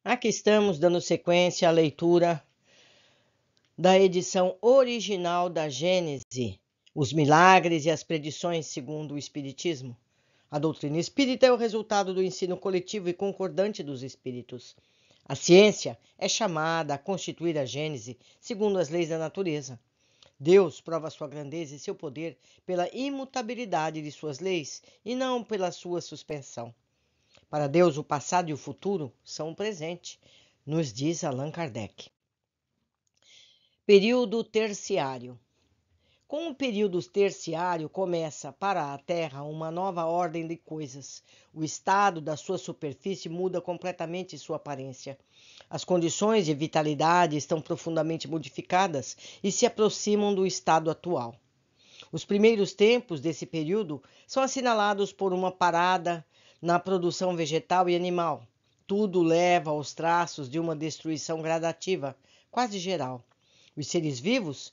Aqui estamos dando sequência à leitura da edição original da Gênese, os milagres e as predições segundo o Espiritismo. A doutrina espírita é o resultado do ensino coletivo e concordante dos espíritos. A ciência é chamada a constituir a Gênese segundo as leis da natureza. Deus prova sua grandeza e seu poder pela imutabilidade de suas leis e não pela sua suspensão. Para Deus, o passado e o futuro são o presente, nos diz Allan Kardec. Período terciário. Com o período terciário começa para a Terra uma nova ordem de coisas. O estado da sua superfície muda completamente sua aparência. As condições de vitalidade estão profundamente modificadas e se aproximam do estado atual. Os primeiros tempos desse período são assinalados por uma parada na produção vegetal e animal. Tudo leva aos traços de uma destruição gradativa, quase geral. Os seres vivos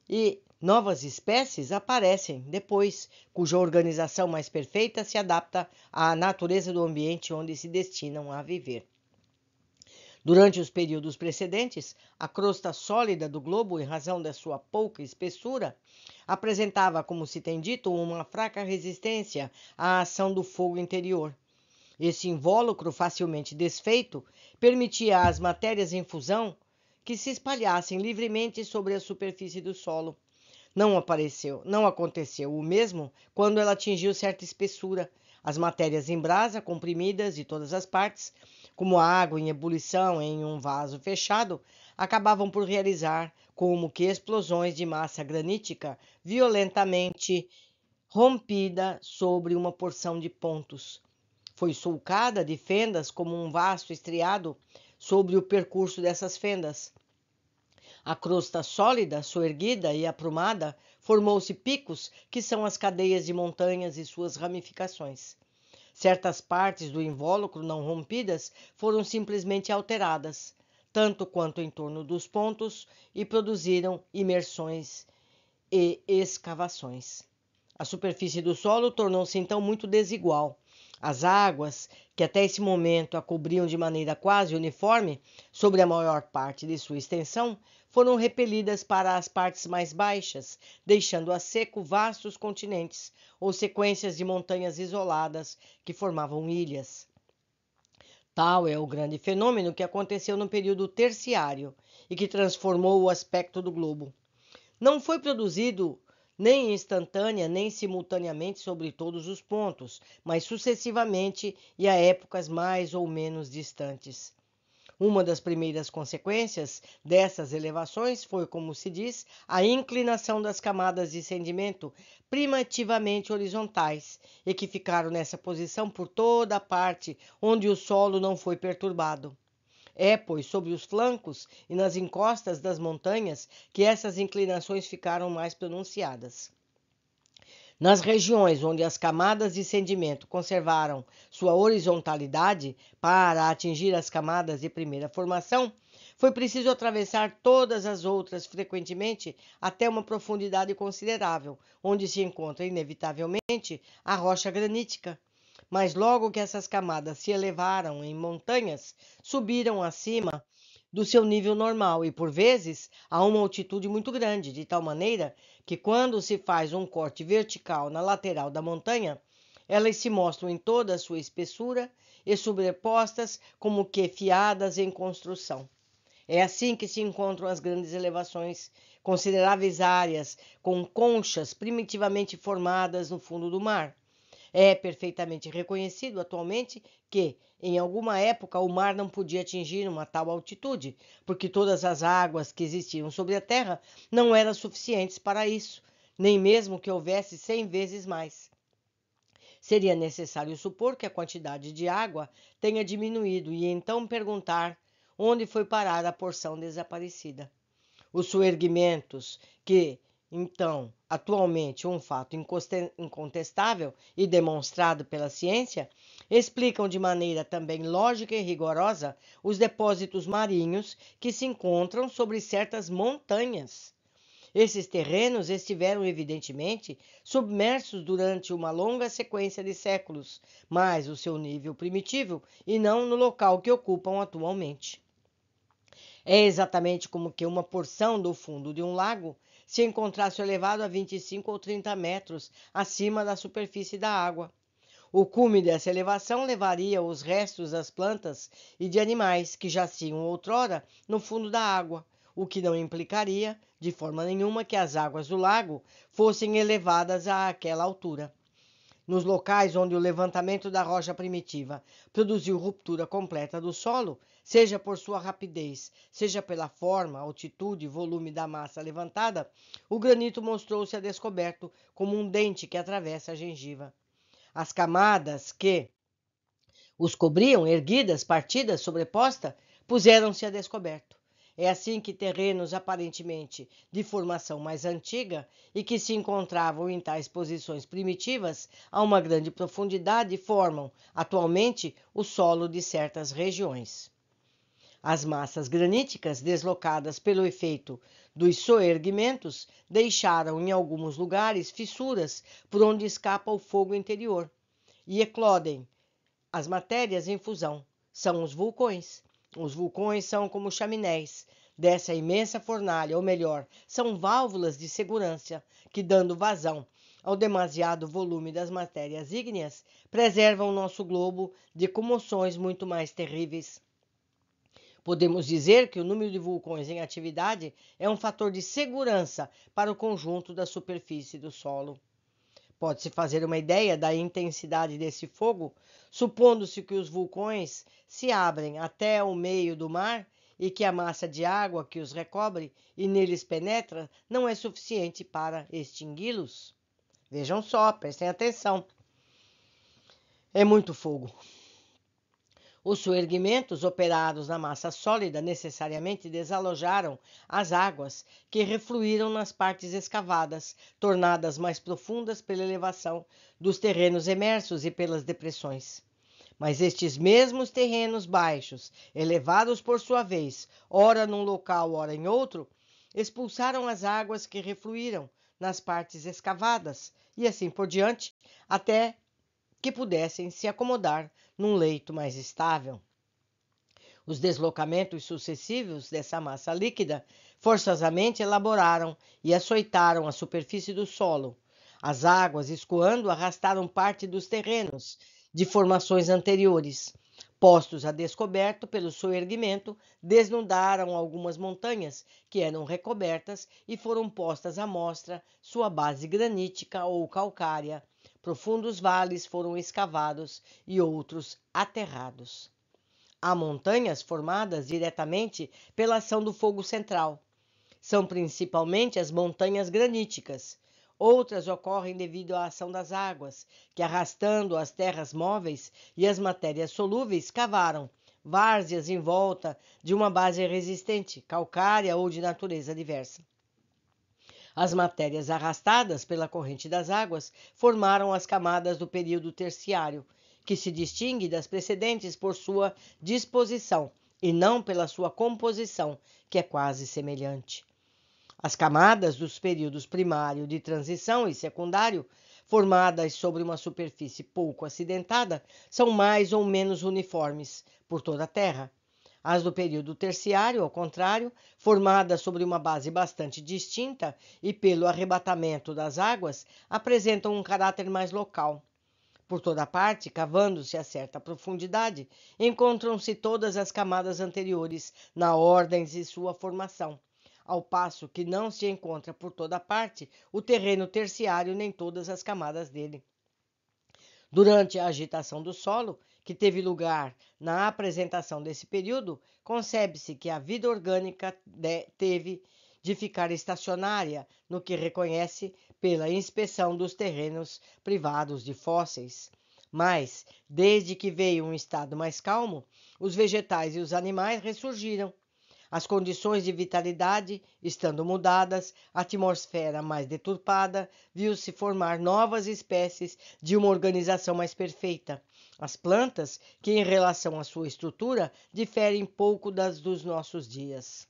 e novas espécies aparecem depois, cuja organização mais perfeita se adapta à natureza do ambiente onde se destinam a viver. Durante os períodos precedentes, a crosta sólida do globo, em razão da sua pouca espessura, apresentava, como se tem dito, uma fraca resistência à ação do fogo interior. Esse invólucro facilmente desfeito permitia às matérias em fusão que se espalhassem livremente sobre a superfície do solo. Não aconteceu o mesmo quando ela atingiu certa espessura. As matérias em brasa, comprimidas de todas as partes, como a água em ebulição em um vaso fechado, acabavam por realizar como que explosões de massa granítica violentamente rompida sobre uma porção de pontos. Foi sulcada de fendas como um vasto estriado sobre o percurso dessas fendas. A crosta sólida, soerguida e aprumada, formou-se picos, que são as cadeias de montanhas e suas ramificações. Certas partes do invólucro não rompidas foram simplesmente alteradas, tanto quanto em torno dos pontos, e produziram imersões e escavações. A superfície do solo tornou-se então muito desigual. As águas, que até esse momento a cobriam de maneira quase uniforme sobre a maior parte de sua extensão, foram repelidas para as partes mais baixas, deixando a seco vastos continentes ou sequências de montanhas isoladas que formavam ilhas. Tal é o grande fenômeno que aconteceu no período terciário e que transformou o aspecto do globo. Não foi produzido nem instantânea nem simultaneamente sobre todos os pontos, mas sucessivamente e a épocas mais ou menos distantes. Uma das primeiras consequências dessas elevações foi, como se diz, a inclinação das camadas de sedimento primitivamente horizontais e que ficaram nessa posição por toda a parte onde o solo não foi perturbado. É, pois, sobre os flancos e nas encostas das montanhas que essas inclinações ficaram mais pronunciadas. Nas regiões onde as camadas de sedimento conservaram sua horizontalidade para atingir as camadas de primeira formação, foi preciso atravessar todas as outras frequentemente até uma profundidade considerável, onde se encontra inevitavelmente a rocha granítica. Mas logo que essas camadas se elevaram em montanhas, subiram acima do seu nível normal e, por vezes, a uma altitude muito grande, de tal maneira que, quando se faz um corte vertical na lateral da montanha, elas se mostram em toda a sua espessura e sobrepostas como que fiadas em construção. É assim que se encontram as grandes elevações, consideráveis áreas com conchas primitivamente formadas no fundo do mar. É perfeitamente reconhecido atualmente que, em alguma época, o mar não podia atingir uma tal altitude, porque todas as águas que existiam sobre a terra não eram suficientes para isso, nem mesmo que houvesse 100 vezes mais. Seria necessário supor que a quantidade de água tenha diminuído e então perguntar onde foi parar a porção desaparecida. Os soerguimentos que, então, atualmente um fato incontestável e demonstrado pela ciência, explicam de maneira também lógica e rigorosa os depósitos marinhos que se encontram sobre certas montanhas. Esses terrenos estiveram, evidentemente, submersos durante uma longa sequência de séculos, mas o seu nível primitivo e não no local que ocupam atualmente. É exatamente como que uma porção do fundo de um lago se encontrasse elevado a 25 ou 30 metros acima da superfície da água. O cume dessa elevação levaria os restos das plantas e de animais que jaciam outrora no fundo da água, o que não implicaria, de forma nenhuma, que as águas do lago fossem elevadas àquela altura. Nos locais onde o levantamento da rocha primitiva produziu ruptura completa do solo, seja por sua rapidez, seja pela forma, altitude e volume da massa levantada, o granito mostrou-se a descoberto como um dente que atravessa a gengiva. As camadas que os cobriam, erguidas, partidas, sobreposta, puseram-se a descoberto. É assim que terrenos aparentemente de formação mais antiga e que se encontravam em tais posições primitivas a uma grande profundidade formam, atualmente, o solo de certas regiões. As massas graníticas, deslocadas pelo efeito dos soerguimentos, deixaram em alguns lugares fissuras por onde escapa o fogo interior e eclodem as matérias em fusão. São os vulcões. Os vulcões são como chaminés dessa imensa fornalha, ou melhor, são válvulas de segurança que, dando vazão ao demasiado volume das matérias ígneas, preservam nosso globo de comoções muito mais terríveis. Podemos dizer que o número de vulcões em atividade é um fator de segurança para o conjunto da superfície do solo. Pode-se fazer uma ideia da intensidade desse fogo, supondo-se que os vulcões se abrem até o meio do mar e que a massa de água que os recobre e neles penetra não é suficiente para extingui-los. Vejam só, prestem atenção. É muito fogo. Os soerguimentos operados na massa sólida necessariamente desalojaram as águas que refluíram nas partes escavadas, tornadas mais profundas pela elevação dos terrenos emersos e pelas depressões. Mas estes mesmos terrenos baixos, elevados por sua vez, ora num local, ora em outro, expulsaram as águas que refluíram nas partes escavadas, e assim por diante, até que pudessem se acomodar num leito mais estável. Os deslocamentos sucessivos dessa massa líquida forçosamente elaboraram e açoitaram a superfície do solo. As águas, escoando, arrastaram parte dos terrenos de formações anteriores. Postos a descoberto pelo soerguimento, desnudaram algumas montanhas que eram recobertas e foram postas à mostra sua base granítica ou calcária. Profundos vales foram escavados e outros aterrados. Há montanhas formadas diretamente pela ação do fogo central. São principalmente as montanhas graníticas. Outras ocorrem devido à ação das águas, que arrastando as terras móveis e as matérias solúveis cavaram várzeas em volta de uma base resistente, calcária ou de natureza diversa. As matérias arrastadas pela corrente das águas formaram as camadas do período terciário, que se distingue das precedentes por sua disposição e não pela sua composição, que é quase semelhante. As camadas dos períodos primário de transição e secundário, formadas sobre uma superfície pouco acidentada, são mais ou menos uniformes por toda a Terra. As do período terciário, ao contrário, formadas sobre uma base bastante distinta e pelo arrebatamento das águas, apresentam um caráter mais local. Por toda parte, cavando-se a certa profundidade, encontram-se todas as camadas anteriores na ordem de sua formação, ao passo que não se encontra por toda parte o terreno terciário nem todas as camadas dele. Durante a agitação do solo, que teve lugar na apresentação desse período, concebe-se que a vida orgânica teve de ficar estacionária no que reconhece pela inspeção dos terrenos privados de fósseis. Mas, desde que veio um estado mais calmo, os vegetais e os animais ressurgiram. As condições de vitalidade estando mudadas, a atmosfera mais deturpada, viu-se formar novas espécies de uma organização mais perfeita. As plantas, que em relação à sua estrutura, diferem pouco das dos nossos dias.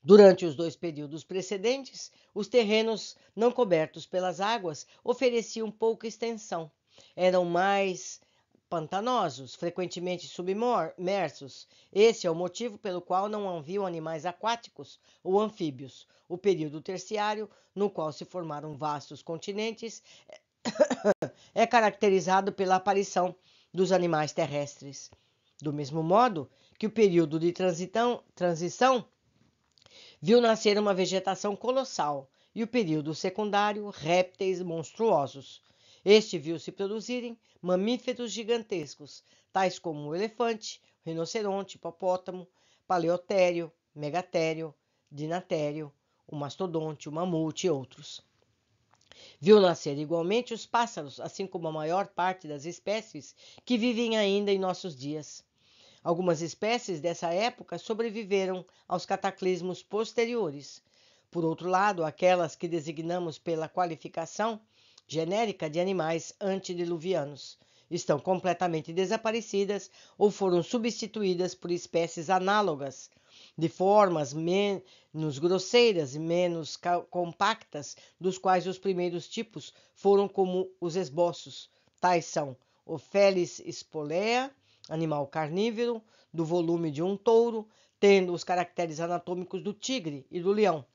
Durante os 2 períodos precedentes, os terrenos não cobertos pelas águas ofereciam pouca extensão. Eram mais pantanosos, frequentemente submersos. Esse é o motivo pelo qual não haviam animais aquáticos ou anfíbios. O período terciário, no qual se formaram vastos continentes, é caracterizado pela aparição dos animais terrestres. Do mesmo modo que o período de transição viu nascer uma vegetação colossal e o período secundário, répteis monstruosos. Este viu se produzirem mamíferos gigantescos, tais como o elefante, o rinoceronte, hipopótamo, paleotério, megatério, dinatério, o mastodonte, o mamute e outros. Viu nascer igualmente os pássaros, assim como a maior parte das espécies que vivem ainda em nossos dias. Algumas espécies dessa época sobreviveram aos cataclismos posteriores. Por outro lado, aquelas que designamos pela qualificação genérica de animais antediluvianos estão completamente desaparecidas ou foram substituídas por espécies análogas, de formas menos grosseiras e menos compactas, dos quais os primeiros tipos foram como os esboços. Tais são o Felis spolea, animal carnívoro, do volume de um touro, tendo os caracteres anatômicos do tigre e do leão.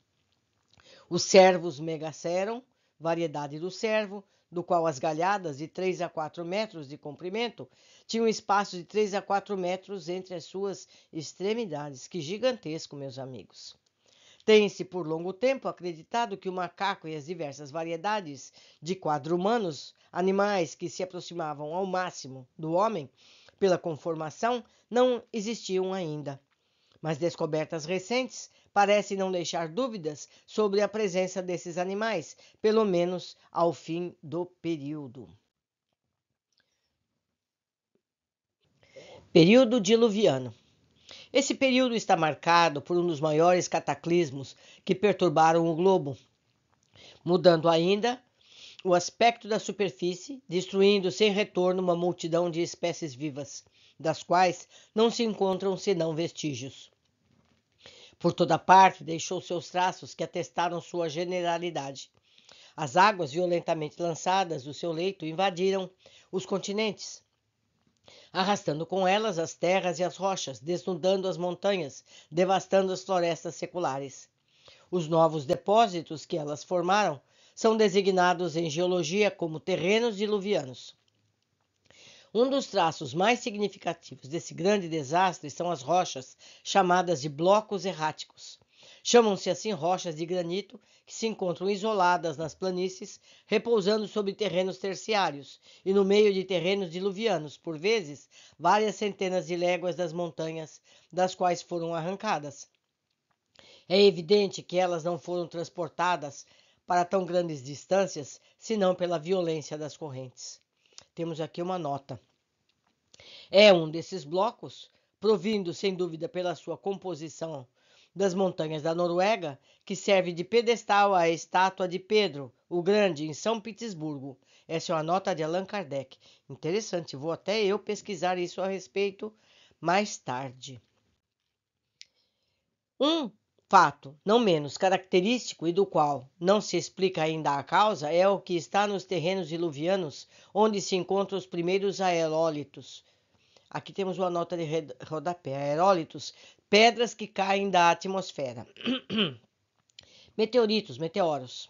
Os cervos megaceron, variedade do cervo, do qual as galhadas de 3 a 4 metros de comprimento tinham espaço de 3 a 4 metros entre as suas extremidades. Que gigantesco, meus amigos! Tem-se por longo tempo acreditado que o macaco e as diversas variedades de quadrumanos, animais que se aproximavam ao máximo do homem pela conformação, não existiam ainda. Mas descobertas recentes parecem não deixar dúvidas sobre a presença desses animais, pelo menos ao fim do período. Período diluviano. Esse período está marcado por um dos maiores cataclismos que perturbaram o globo, mudando ainda o aspecto da superfície, destruindo sem retorno uma multidão de espécies vivas, das quais não se encontram senão vestígios. Por toda parte deixou seus traços que atestaram sua generalidade. As águas violentamente lançadas do seu leito invadiram os continentes, arrastando com elas as terras e as rochas, desnudando as montanhas, devastando as florestas seculares. Os novos depósitos que elas formaram são designados em geologia como terrenos diluvianos. Um dos traços mais significativos desse grande desastre são as rochas, chamadas de blocos erráticos. Chamam-se assim rochas de granito que se encontram isoladas nas planícies, repousando sobre terrenos terciários e no meio de terrenos diluvianos, por vezes várias centenas de léguas das montanhas, das quais foram arrancadas. É evidente que elas não foram transportadas para tão grandes distâncias, senão pela violência das correntes. Temos aqui uma nota. É um desses blocos, provindo sem dúvida pela sua composição das montanhas da Noruega, que serve de pedestal à estátua de Pedro o Grande em São Petersburgo. Essa é uma nota de Allan Kardec. Interessante, vou até eu pesquisar isso a respeito mais tarde. Um fato não menos característico e do qual não se explica ainda a causa é o que está nos terrenos diluvianos, onde se encontram os primeiros aerólitos. Aqui temos uma nota de rodapé. Aerólitos, pedras que caem da atmosfera. Meteoritos, meteoros.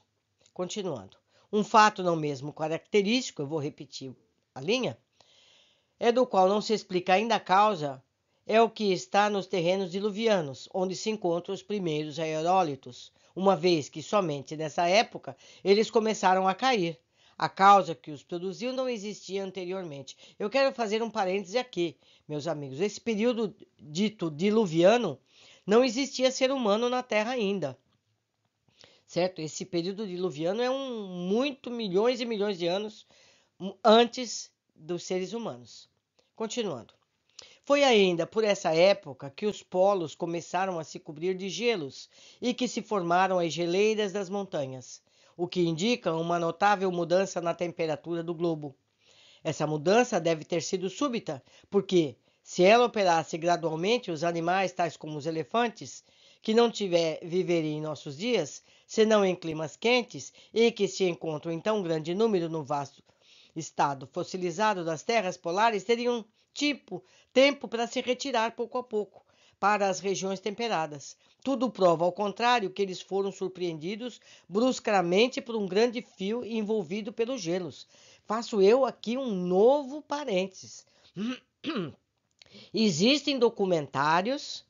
Continuando. Um fato não mesmo característico, eu vou repetir a linha, é do qual não se explica ainda a causa, é o que está nos terrenos diluvianos, onde se encontram os primeiros aerólitos, uma vez que somente nessa época eles começaram a cair. A causa que os produziu não existia anteriormente. Eu quero fazer um parêntese aqui, meus amigos. Esse período dito diluviano, não existia ser humano na Terra ainda, certo? Esse período diluviano é muito milhões e milhões de anos antes dos seres humanos. Continuando. Foi ainda por essa época que os polos começaram a se cobrir de gelos e que se formaram as geleiras das montanhas, o que indica uma notável mudança na temperatura do globo. Essa mudança deve ter sido súbita, porque, se ela operasse gradualmente, os animais, tais como os elefantes, que não viveria em nossos dias, senão em climas quentes, e que se encontram em tão grande número no vasto estado fossilizado das terras polares, teriam tempo para se retirar pouco a pouco para as regiões temperadas. Tudo prova, ao contrário, que eles foram surpreendidos bruscamente por um grande fio envolvido pelos gelos. Faço eu aqui um novo parênteses. Existem documentários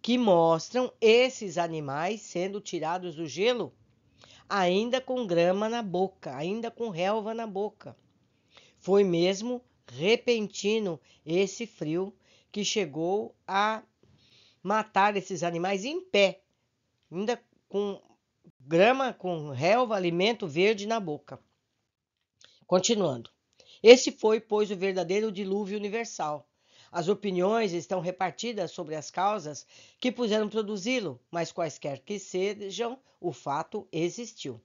que mostram esses animais sendo tirados do gelo, ainda com grama na boca, ainda com relva na boca. Foi mesmo repentino esse frio que chegou a matar esses animais em pé, ainda com grama, com relva, alimento verde na boca. Continuando. Esse foi, pois, o verdadeiro dilúvio universal. As opiniões estão repartidas sobre as causas que puderam produzi-lo, mas quaisquer que sejam, o fato existiu.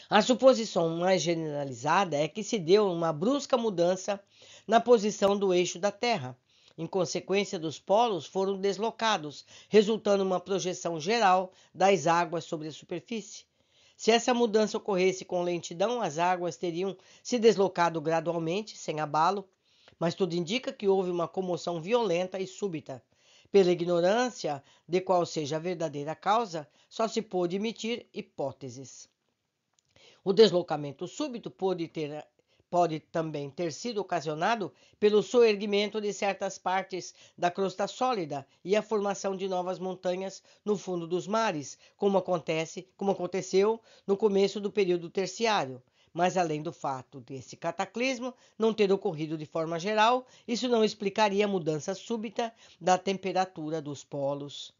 A suposição mais generalizada é que se deu uma brusca mudança na posição do eixo da Terra. Em consequência, dos polos foram deslocados, resultando uma projeção geral das águas sobre a superfície. Se essa mudança ocorresse com lentidão, as águas teriam se deslocado gradualmente, sem abalo, mas tudo indica que houve uma comoção violenta e súbita. Pela ignorância de qual seja a verdadeira causa, só se pôde emitir hipóteses. O deslocamento súbito pode também ter sido ocasionado pelo soerguimento de certas partes da crosta sólida e a formação de novas montanhas no fundo dos mares, como aconteceu no começo do período terciário. Mas além do fato desse cataclismo não ter ocorrido de forma geral, isso não explicaria a mudança súbita da temperatura dos polos.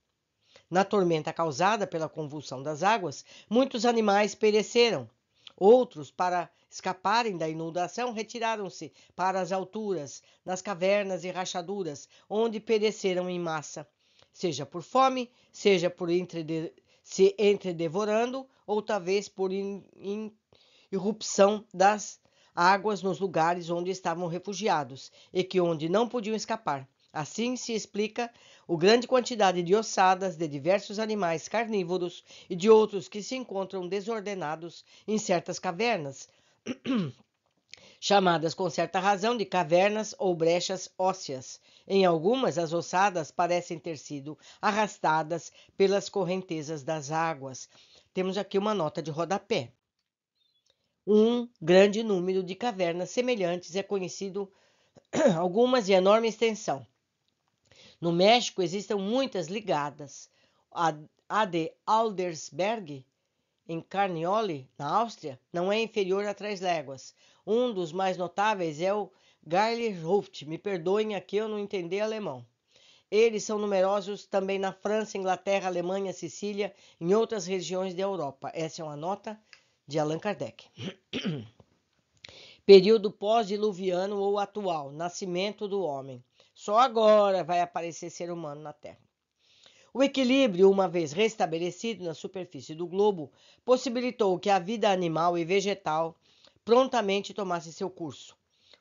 Na tormenta causada pela convulsão das águas, muitos animais pereceram. Outros, para escaparem da inundação, retiraram-se para as alturas, nas cavernas e rachaduras, onde pereceram em massa, seja por fome, seja por se entredevorando, ou talvez por irrupção das águas nos lugares onde estavam refugiados e que onde não podiam escapar. Assim se explica a grande quantidade de ossadas de diversos animais carnívoros e de outros que se encontram desordenados em certas cavernas, chamadas com certa razão de cavernas ou brechas ósseas. Em algumas, as ossadas parecem ter sido arrastadas pelas correntezas das águas. Temos aqui uma nota de rodapé. Um grande número de cavernas semelhantes é conhecido, algumas de enorme extensão. No México existem muitas ligadas. A de Aldersberg, em Carnioli, na Áustria, não é inferior a 3 léguas. Um dos mais notáveis é o Geirlhof. Me perdoem aqui eu não entender alemão. Eles são numerosos também na França, Inglaterra, Alemanha, Sicília e em outras regiões da Europa. Essa é uma nota de Allan Kardec. Período pós-diluviano ou atual, nascimento do homem. Só agora vai aparecer ser humano na Terra. O equilíbrio, uma vez restabelecido na superfície do globo, possibilitou que a vida animal e vegetal prontamente tomasse seu curso.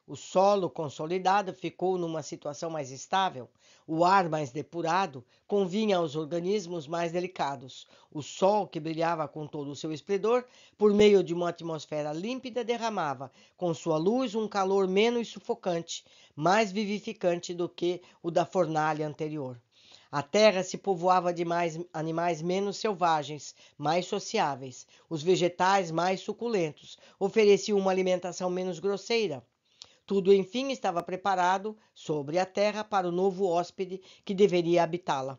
O solo consolidado ficou numa situação mais estável, o ar mais depurado convinha aos organismos mais delicados. O sol, que brilhava com todo o seu esplendor, por meio de uma atmosfera límpida, derramava com sua luz um calor menos sufocante, mais vivificante do que o da fornalha anterior. A terra se povoava de animais menos selvagens, mais sociáveis. Os vegetais mais suculentos ofereciam uma alimentação menos grosseira. Tudo, enfim, estava preparado sobre a terra para o novo hóspede que deveria habitá-la.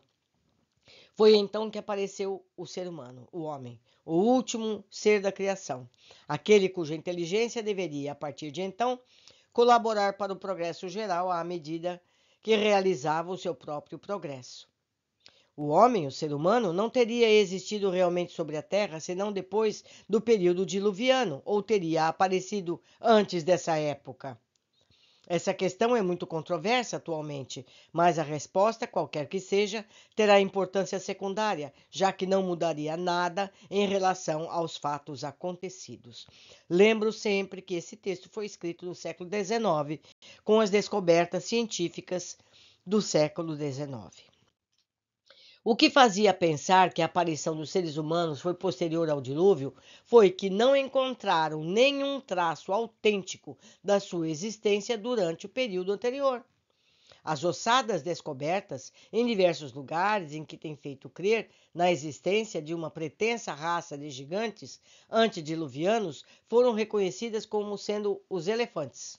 Foi então que apareceu o ser humano, o homem, o último ser da criação, aquele cuja inteligência deveria, a partir de então, colaborar para o progresso geral à medida que realizava o seu próprio progresso. O homem, o ser humano, não teria existido realmente sobre a Terra senão depois do período diluviano, ou teria aparecido antes dessa época. Essa questão é muito controversa atualmente, mas a resposta, qualquer que seja, terá importância secundária, já que não mudaria nada em relação aos fatos acontecidos. Lembro sempre que esse texto foi escrito no século XIX, com as descobertas científicas do século XIX. O que fazia pensar que a aparição dos seres humanos foi posterior ao dilúvio foi que não encontraram nenhum traço autêntico da sua existência durante o período anterior. As ossadas descobertas em diversos lugares em que tem feito crer na existência de uma pretensa raça de gigantes antediluvianos foram reconhecidas como sendo os elefantes.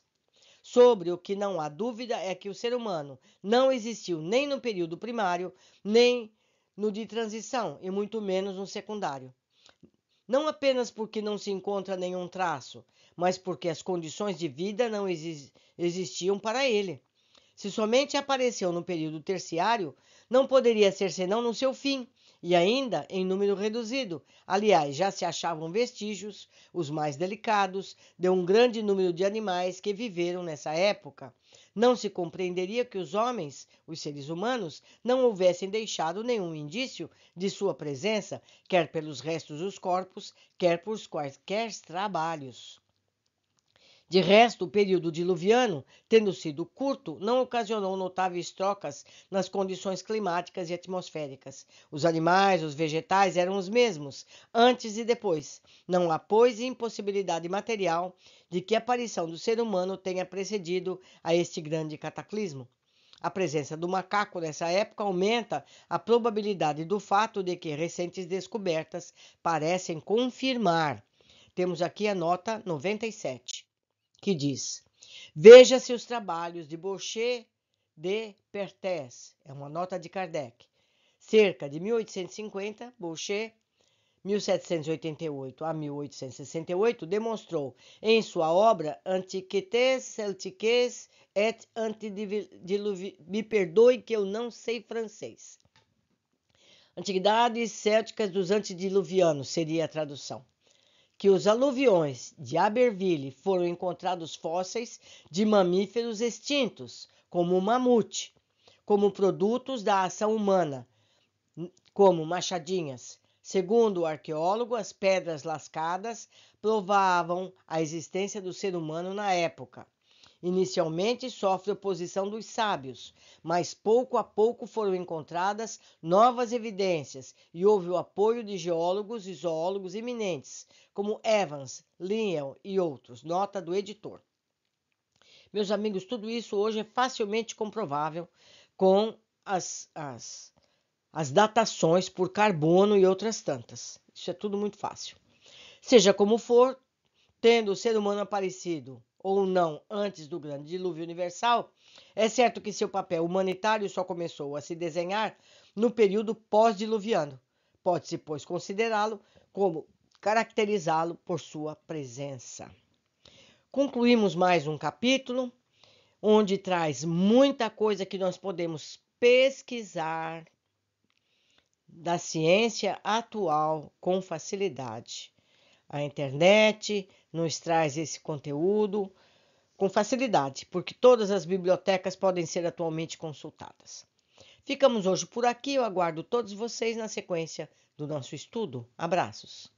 Sobre o que não há dúvida é que o ser humano não existiu nem no período primário, nem no de transição, e muito menos no secundário. Não apenas porque não se encontra nenhum traço, mas porque as condições de vida não existiam para ele. Se somente apareceu no período terciário, não poderia ser senão no seu fim, e ainda em número reduzido. Aliás, já se achavam vestígios, os mais delicados, de um grande número de animais que viveram nessa época. Não se compreenderia que os homens, os seres humanos, não houvessem deixado nenhum indício de sua presença, quer pelos restos dos corpos, quer por quaisquer trabalhos. De resto, o período diluviano, tendo sido curto, não ocasionou notáveis trocas nas condições climáticas e atmosféricas. Os animais, os vegetais eram os mesmos, antes e depois. Não há, pois, impossibilidade material de que a aparição do ser humano tenha precedido a este grande cataclismo. A presença do macaco nessa época aumenta a probabilidade do fato de que recentes descobertas parecem confirmar. Temos aqui a nota 97. Que diz: veja-se os trabalhos de Boucher de Perthes, é uma nota de Kardec. Cerca de 1850, Boucher, 1788 a 1868, demonstrou em sua obra Antiquités celtiques et antediluviennes. Me perdoe que eu não sei francês. Antiguidades célticas dos antediluvianos seria a tradução. Que os aluviões de Aberville foram encontrados fósseis de mamíferos extintos, como o mamute, como produtos da ação humana, como machadinhas. Segundo o arqueólogo, as pedras lascadas provavam a existência do ser humano na época. Inicialmente sofre oposição dos sábios, mas pouco a pouco foram encontradas novas evidências e houve o apoio de geólogos e zoólogos eminentes, como Evans, Lyell e outros. Nota do editor. Meus amigos, tudo isso hoje é facilmente comprovável com as datações por carbono e outras tantas. Isso é tudo muito fácil. Seja como for, tendo o ser humano aparecido ou não antes do grande dilúvio universal, é certo que seu papel humanitário só começou a se desenhar no período pós-diluviano. Pode-se, pois, considerá-lo como caracterizá-lo por sua presença. Concluímos mais um capítulo, onde traz muita coisa que nós podemos pesquisar da ciência atual com facilidade. A internet nos traz esse conteúdo com facilidade, porque todas as bibliotecas podem ser atualmente consultadas. Ficamos hoje por aqui, eu aguardo todos vocês na sequência do nosso estudo. Abraços!